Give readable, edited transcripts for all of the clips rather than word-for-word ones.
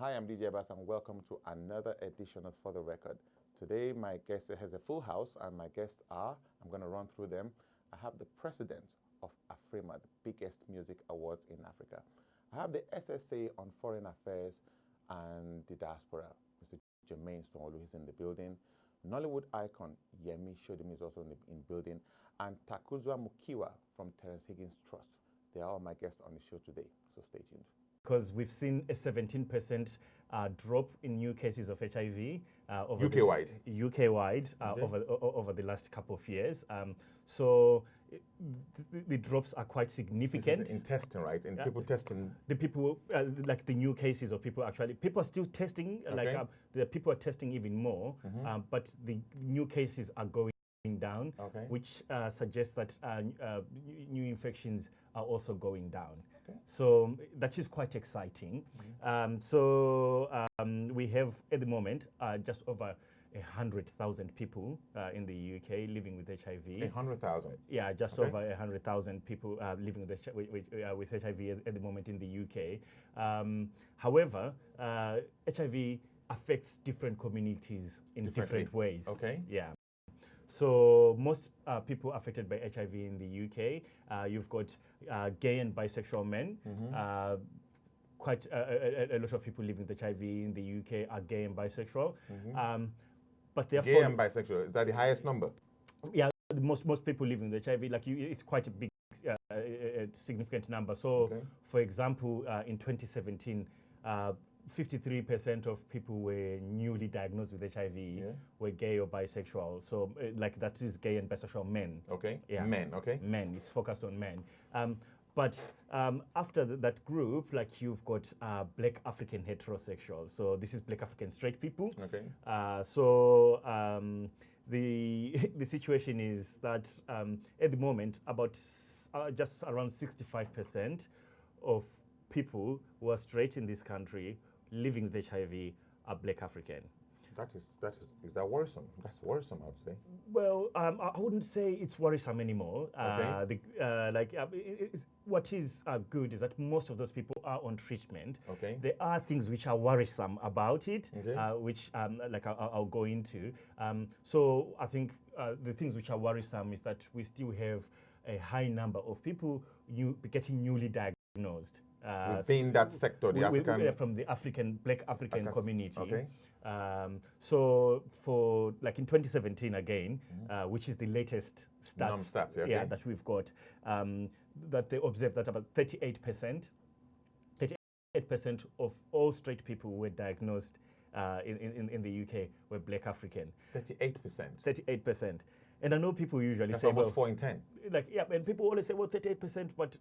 Hi, I'm DJ Abass and welcome to another edition of For the Record. Today, my guest has a full house and my guests are, I'm going to run through them. I have the president of AFRIMA, the biggest music awards in Africa. I have the SSA on Foreign Affairs and the Diaspora, Mr. Jermaine Sonolu, who's in the building. Nollywood icon Yemi Shodim is also in building. And Takudzwa Mukiwa from Terrence Higgins Trust. They are all my guests on the show today, so stay tuned. Because we've seen a 17% drop in new cases of HIV UK-wide. UK-wide over the last couple of years. So the drops are quite significant. This is in testing, right? In people testing. The people, like the new cases of people people are still testing, okay. The people are testing even more, but the new cases are going down, okay. which suggests that new infections are also going down. Okay. So that is quite exciting. We have at the moment just over 100,000 people in the UK living with HIV. 100,000? Yeah, just over 100,000 people living with HIV at the moment in the UK. However, HIV affects different communities in different ways. Okay. Yeah. So most people affected by HIV in the UK, you've got gay and bisexual men. Quite a lot of people living with HIV in the UK are gay and bisexual. But therefore, gay and bisexual, is that the highest number? Yeah, most people living with HIV, like it's quite a big, significant number. So, for example, in 2017, 53% of people were newly diagnosed with HIV were gay or bisexual. So, like that is gay and bisexual men. Okay. Yeah. Men. Okay. Men. It's focused on men. But after that group, like you've got Black African heterosexuals. So this is Black African straight people. Okay. The situation is that at the moment, about just around 65% of people who are straight in this country living with HIV are Black African. Is that worrisome? That's worrisome, I would say. Well, I wouldn't say it's worrisome anymore. What is good is that most of those people are on treatment. Okay. There are things which are worrisome about it, which I'll go into. So I think the things which are worrisome is that we still have a high number of people getting newly diagnosed. Within that sector, the African... from the Black African community. Okay. So for, like in 2017 again, which is the latest stats that we've got, that they observed that about 38% of all straight people who were diagnosed in the UK were Black African. 38%? 38%. And I know people usually that's say, almost 4 in 10. And people always say, well, 38%, but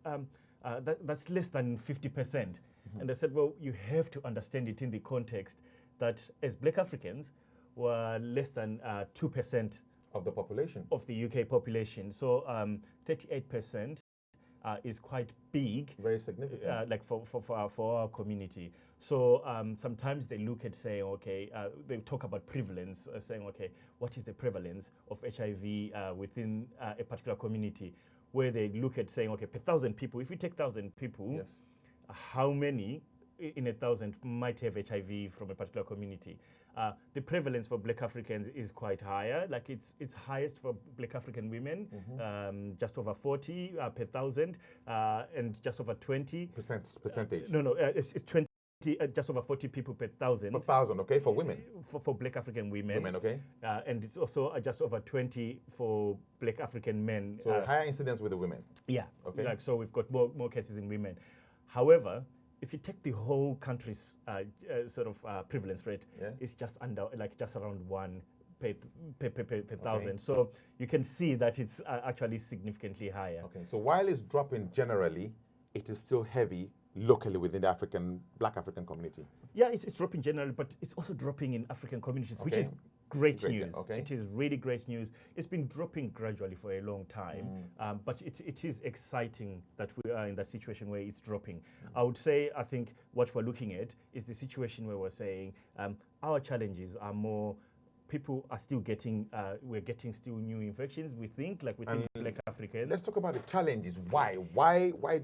that's less than 50%. And I said, well, you have to understand it in the context that as Black Africans, were less than 2% of the population. Of the UK population. So 38% is quite big. Very significant. Like for our community. So sometimes they look at saying, okay, they talk about prevalence, saying, okay, what is the prevalence of HIV within a particular community? Where they look at saying, okay, per 1,000 people, if you take 1,000 people, how many in 1,000 might have HIV from a particular community? The prevalence for Black Africans is quite higher. Like it's highest for Black African women, just over 40 per 1,000, and just over 20 percentage. It's 20. Just over 40 people per 1,000. Per 1,000, okay, for women. For Black African women. Women, okay. And it's also just over 20 for Black African men. So higher incidence with the women. Yeah. Okay. Like so, we've got more cases in women. However, if you take the whole country's prevalence rate, it's just around 1 per 1,000. So you can see that it's actually significantly higher. Okay. So while it's dropping generally, it is still heavy locally within the Black African community. Yeah, it's dropping generally, but it's also dropping in African communities, which is great news. It is really great news. It's been dropping gradually for a long time, but it is exciting that we are in that situation where it's dropping. I would say, I think what we're looking at is the situation where we're saying our challenges are more, people are still getting, we're getting still new infections, we think, like within Black Africans. Let's talk about the challenges. Why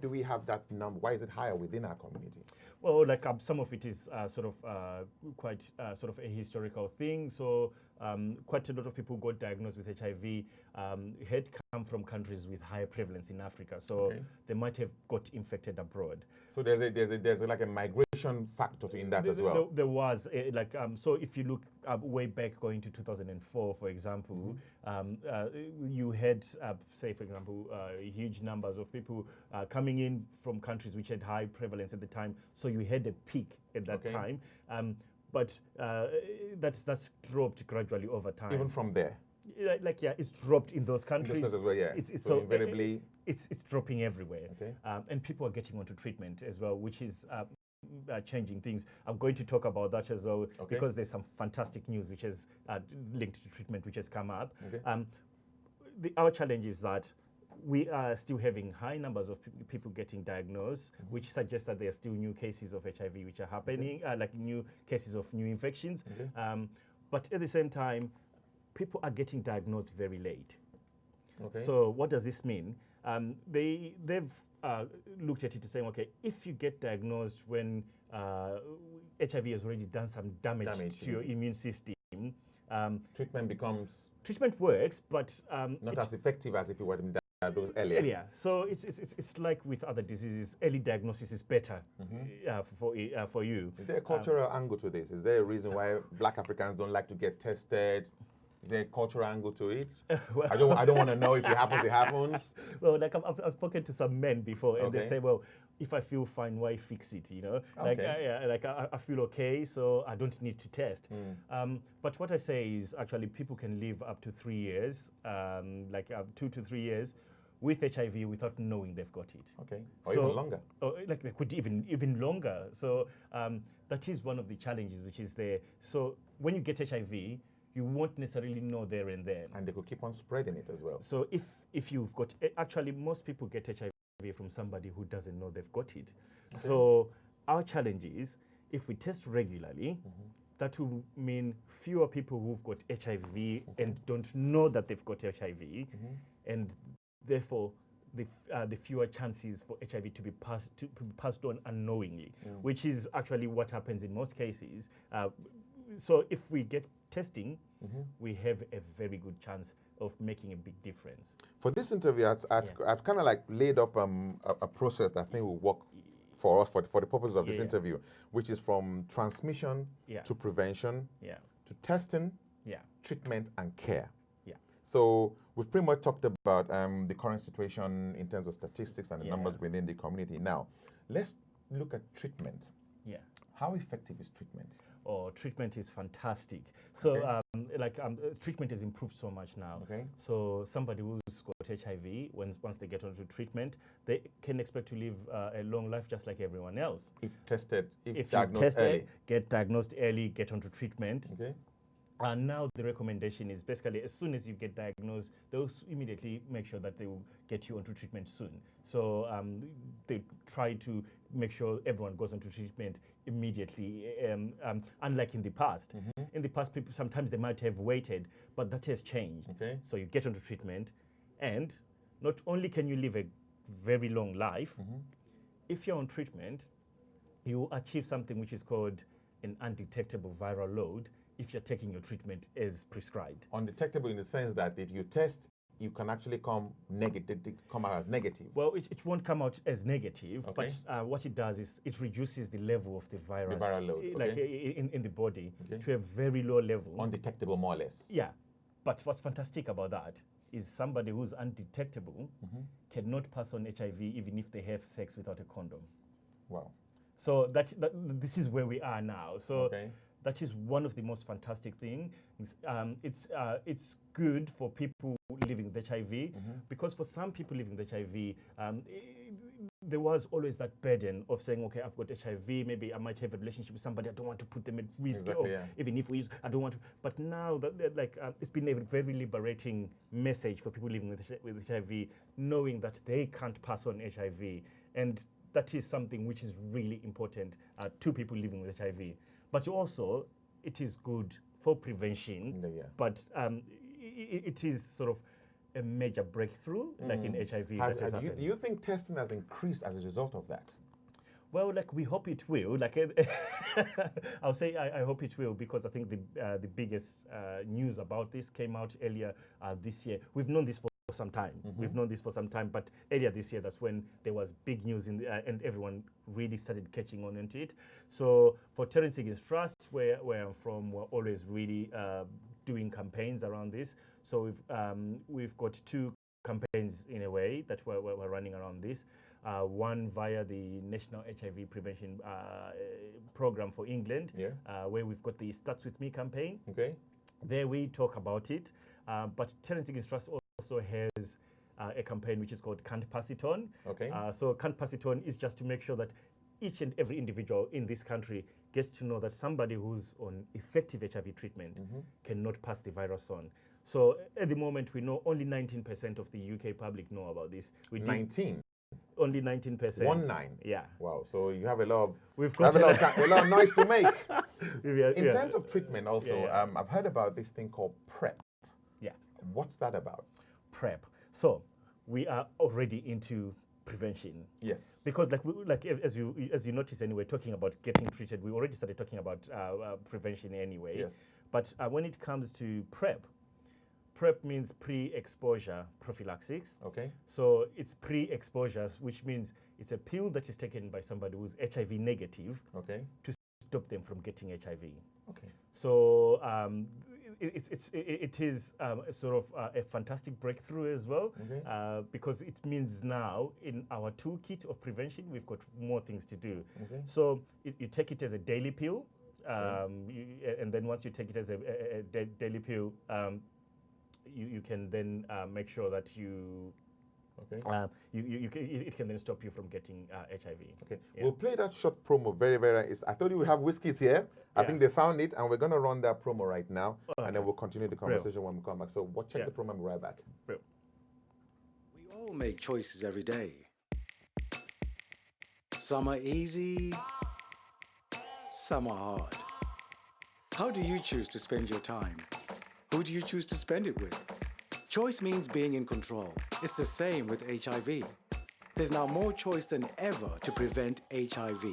do we have that number? Why is it higher within our community? Well, like some of it is sort of quite sort of a historical thing. So quite a lot of people got diagnosed with HIV had come from countries with higher prevalence in Africa. So they might have got infected abroad. So there's like a migration factor in that as well. There was so if you look way back going to 2004, for example, you had say for example huge numbers of people coming in from countries which had high prevalence at the time. So you had a peak at that time, but that's dropped gradually over time. Even from there. It's dropped in those countries. As well, yeah. So invariably, it's dropping everywhere. And people are getting onto treatment as well, which is changing things. I'm going to talk about that as well because there's some fantastic news which is linked to treatment which has come up. Our challenge is that we are still having high numbers of people getting diagnosed, which suggests that there are still new cases of HIV which are happening, like new cases of new infections. But at the same time, people are getting diagnosed very late. So what does this mean? They've looked at it to say, okay, if you get diagnosed when HIV has already done some damage to your immune system, treatment works, but not as effective as if it were diagnosed earlier. So it's like with other diseases, early diagnosis is better for you. Is there a cultural angle to this? Is there a reason why Black Africans don't like to get tested? Is there a cultural angle to it? Well, I don't want to know if it happens, it happens. Well, like I've spoken to some men before, and they say, well, if I feel fine, why fix it? You know, I feel okay, so I don't need to test. But what I say is actually people can live up to 3 years, 2 to 3 years, with HIV without knowing they've got it. Or even longer. Or like they could even longer. So that is one of the challenges which is there. So when you get HIV, you won't necessarily know there and then. And they could keep on spreading it as well. So if you've got, actually most people get HIV from somebody who doesn't know they've got it. So our challenge is, if we test regularly, that will mean fewer people who've got HIV and don't know that they've got HIV, and therefore the fewer chances for HIV to be passed on unknowingly, which is actually what happens in most cases. So if we get testing, we have a very good chance of making a big difference. For this interview, I've kind of like laid up a process that I think will work for us for the purposes of this interview, which is from transmission to prevention to testing, treatment, and care. So we've pretty much talked about the current situation in terms of statistics and the numbers within the community. Now, let's look at treatment. How effective is treatment? Oh, treatment is fantastic. So treatment has improved so much now. So somebody who's got HIV, once they get onto treatment, they can expect to live a long life just like everyone else. If tested, if diagnosed early. Get diagnosed early, get onto treatment. And now the recommendation is basically as soon as you get diagnosed, they'll immediately make sure that they will get you onto treatment soon. So they try to make sure everyone goes onto treatment immediately, unlike in the past. In the past, people sometimes they might have waited, but that has changed. So you get onto treatment, and not only can you live a very long life, if you're on treatment, you achieve something which is called an undetectable viral load if you're taking your treatment as prescribed. Undetectable in the sense that if you test, you can actually come out as negative. Well, it won't come out as negative, but what it does is it reduces the level of the virus, the viral load, like in the body, to a very low level. Undetectable, more or less. Yeah, but what's fantastic about that is somebody who's undetectable cannot pass on HIV even if they have sex without a condom. Wow. So this is where we are now. So. That is one of the most fantastic things. It's good for people living with HIV because for some people living with HIV, there was always that burden of saying, okay, I've got HIV, maybe I might have a relationship with somebody, I don't want to put them at risk, even if I don't want to. But now, it's been a very liberating message for people living with HIV, knowing that they can't pass on HIV. And that is something which is really important to people living with HIV. But also, it is good for prevention, but it is sort of a major breakthrough, like in HIV. Do you think testing has increased as a result of that? Well, like we hope it will. Like I'll say, I hope it will, because I think the biggest news about this came out earlier this year. We've known this for some time. We've known this for some time, but earlier this year, that's when there was big news in and everyone really started catching on into it. So for Terrence Higgins Trust, where I'm from, we're always really doing campaigns around this. So we've got two campaigns in a way that we're running around this. One via the National HIV Prevention Program for England, where we've got the Starts With Me campaign. Okay. There we talk about it. But Terrence Higgins Trust also has a campaign which is called Can't Pass It On. Okay. So Can't Pass It On is just to make sure that each and every individual in this country gets to know that somebody who's on effective HIV treatment cannot pass the virus on. So at the moment, we know only 19% of the UK public know about this. 19? Only 19%. 19? Yeah. Wow. So you have a lot of, We've got a lot of noise to make. Yeah, In terms of treatment also, Yeah. I've heard about this thing called PrEP. Yeah. What's that about? PrEP. So we are already into prevention. Yes. Because as you notice anyway, talking about getting treated, we already started talking about prevention anyway. Yes. But when it comes to PrEP means pre-exposure prophylaxis. Okay. So it's pre-exposures, which means it's a pill that is taken by somebody who's HIV negative Okay. to stop them from getting HIV. Okay. So it is sort of a fantastic breakthrough as well, because it means now in our toolkit of prevention, we've got more things to do. Okay. So you take it as a daily pill, and then once you take it as a daily pill, you can then make sure that you it can then stop you from getting HIV. Okay, we'll play that short promo very, very. I thought you would have whiskies here. I think they found it, and we're going to run that promo right now, and then we'll continue the conversation when we come back. So we'll check the promo and we'll be right back. Real. We all make choices every day. Some are easy, some are hard. How do you choose to spend your time? Who do you choose to spend it with? Choice means being in control. It's the same with HIV. There's now more choice than ever to prevent HIV.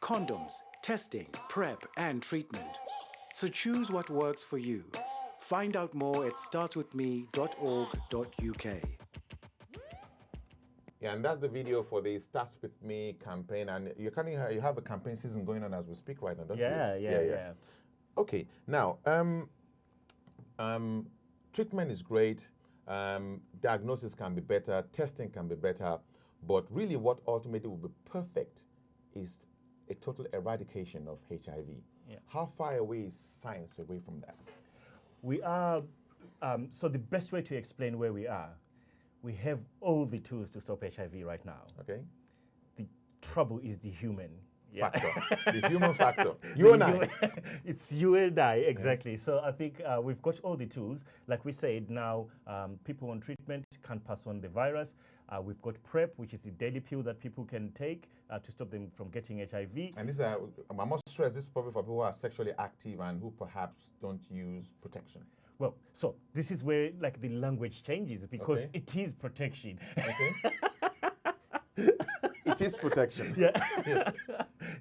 Condoms, testing, PrEP, and treatment. So choose what works for you. Find out more at startswithme.org.uk. Yeah, and that's the video for the Starts With Me campaign. And you have a campaign season going on as we speak right now, don't you? Yeah. Okay, now, treatment is great. Diagnosis can be better. Testing can be better. But really what ultimately will be perfect is a total eradication of HIV. Yeah. How far away is science away from that? We are, so the best way to explain where we are, we have all the tools to stop HIV right now. Okay. The trouble is the human factor, the human factor. You and I. It's you and I, exactly. Yeah. So I think we've got all the tools. Like we said, now people on treatment can't pass on the virus. We've got PrEP, which is a daily pill that people can take to stop them from getting HIV. And this, I must stress, this is probably for people who are sexually active and who perhaps don't use protection. Well, so this is where like the language changes, because it is protection. Okay. It is protection. Yeah. Yes.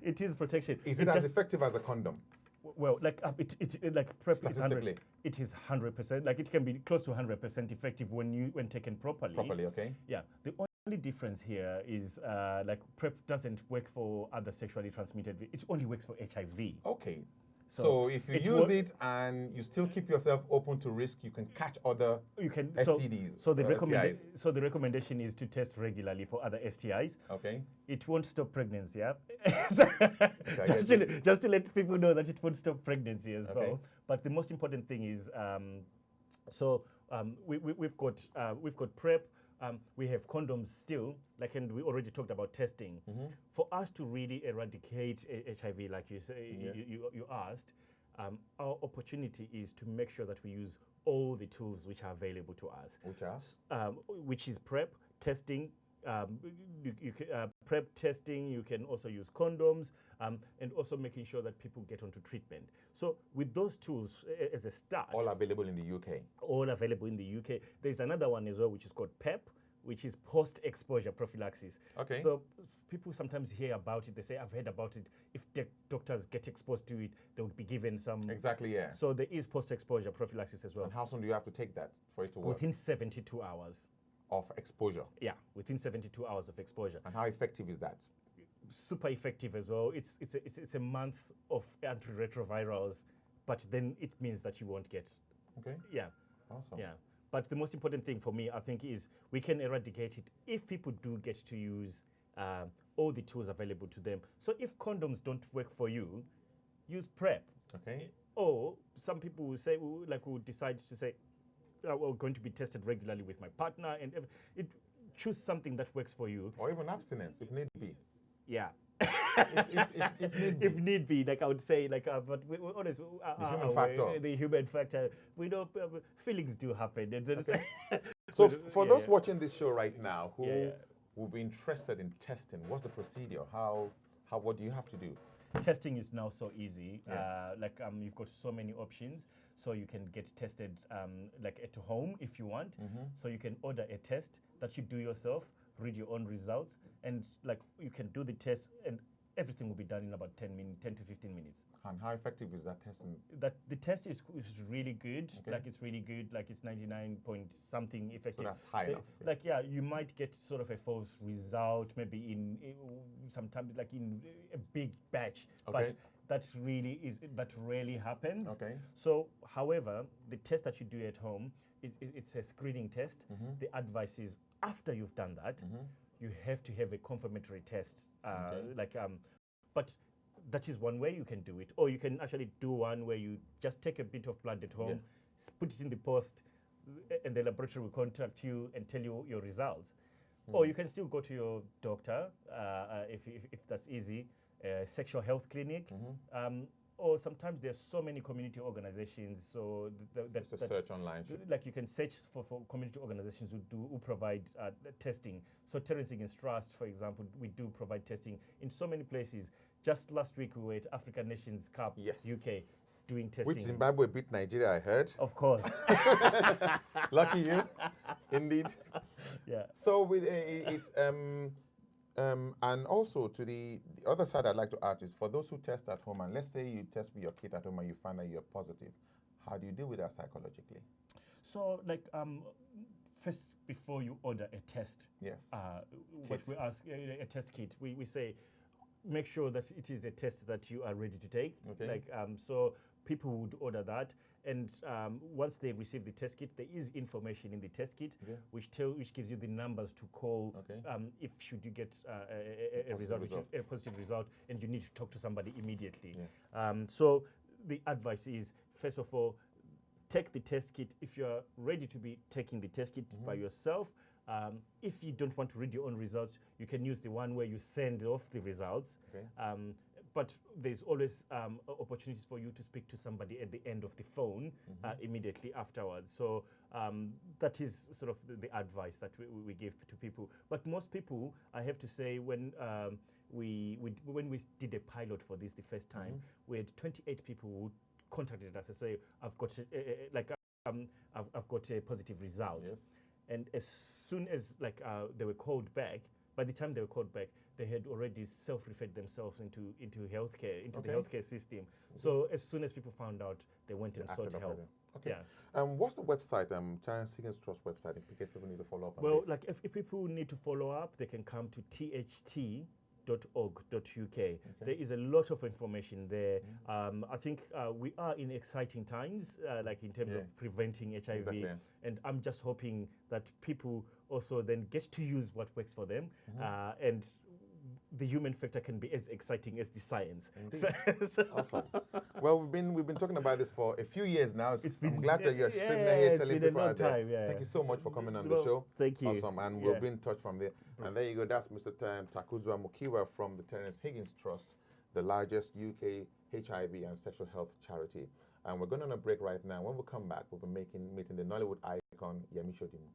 It is protection. Is it as effective as a condom? Well, like it's like PrEP statistically, it is 100%. Like it can be close to 100% effective when taken properly. Properly, okay. Yeah. The only difference here is like PrEP doesn't work for other sexually transmitted. It only works for HIV. Okay. So if you use it and you still keep yourself open to risk, you can catch other STDs. So the recommendation is to test regularly for other STIs. Okay. It won't stop pregnancy, yeah? just to let people know that it won't stop pregnancy as well. But the most important thing is, we've got PrEP. We have condoms still, and we already talked about testing. For us to really eradicate HIV, like you say, you asked, our opportunity is to make sure that we use all the tools which are available to us. Which is PrEP, testing, PrEP testing, you can also use condoms, and also making sure that people get onto treatment. So with those tools as a start. All available in the UK. All available in the UK. There's another one as well, which is called PEP, which is post-exposure prophylaxis. Okay. So people sometimes hear about it. They say, I've heard about it. If doctors get exposed to it, they would be given some. Exactly, yeah. So there is post-exposure prophylaxis as well. And how soon do you have to take that for it to work? Within 72 hours. Of exposure? Yeah, within 72 hours of exposure. And how effective is that? Super effective as well. It's a month of antiretrovirals, but then it means that you won't get. Okay. Yeah. Awesome. Yeah. But the most important thing for me, I think, is we can eradicate it if people do get to use all the tools available to them. So if condoms don't work for you, use PrEP. Okay. Or some people will say, will decide to say, we're going to be tested regularly with my partner, and choose something that works for you. Or even abstinence, if need be. Yeah. if need be. Like I would say, but we honest, the human factor. The human factor. We know feelings do happen. Okay. So for those watching this show right now who will be interested in testing, what's the procedure? What do you have to do? Testing is now so easy. Yeah. You've got so many options. So you can get tested at home if you want. So you can order a test that you do yourself, read your own results, and you can do the test, and everything will be done in about 10 to 15 minutes. And how effective is that testing? The test is really good. Okay. It's really good. It's 99 point something effective. So that's high enough. You might get sort of a false result, maybe in sometimes in a big batch. Okay. But that rarely happens. Okay. So, however, the test that you do at home, it's a screening test. The advice is after you've done that, you have to have a confirmatory test. But that is one way you can do it. Or you can actually do one where you just take a bit of blood at home, put it in the post, and the laboratory will contact you and tell you your results. Or you can still go to your doctor if that's easy. Sexual health clinic, or sometimes there's so many community organizations. So that's a search online. You can search for community organizations who provide testing. So Terrence Higgins Trust, for example, we do provide testing in so many places. Just last week we were at African Nations Cup, UK, doing testing. Which Zimbabwe beat Nigeria, I heard. Of course. Lucky you, indeed. Yeah. So with it's and also to the other side, I'd like to add is for those who test at home, and let's say you test with your kid at home and you find that you're positive, how do you deal with that psychologically? So first, before you order a test, what we ask, a test kit, we say, make sure that it is a test that you are ready to take. Okay. So people would order that, and once they receive the test kit, there is information in the test kit which gives you the numbers to call if should you get a positive result, and you need to talk to somebody immediately. So the advice is, first of all, take the test kit if you're ready to be taking the test kit by yourself. If you don't want to read your own results, you can use the one where you send off the results. But there's always opportunities for you to speak to somebody at the end of the phone immediately afterwards. So that is sort of the advice that we give to people. But most people, I have to say, when we did a pilot for this the first time, we had 28 people who contacted us and say, I've got I've got a positive result. And as soon as they were called back, by the time they were called back, they had already self-referred themselves into healthcare, into the healthcare system. So as soon as people found out, they went and sought help. Okay. What's the website, Terrence Higgins Trust website, in case people need to follow up on this? If people need to follow up, they can come to tht.org.uk. There is a lot of information there. I think we are in exciting times, in terms of preventing HIV. Exactly. And I'm just hoping that people also then get to use what works for them, and the human factor can be as exciting as the science. Awesome. Well, we've been talking about this for a few years now. I'm glad that you're sitting here telling people out there. Thank you so much for coming on the show. Thank you. Awesome, and we'll be in touch from there. And there you go. That's Mr. Takudzwa Mukiwa from the Terrence Higgins Trust, the largest UK HIV and sexual health charity. And we're going on a break right now. When we come back, we'll be meeting the Nollywood icon Yemi Shodimu.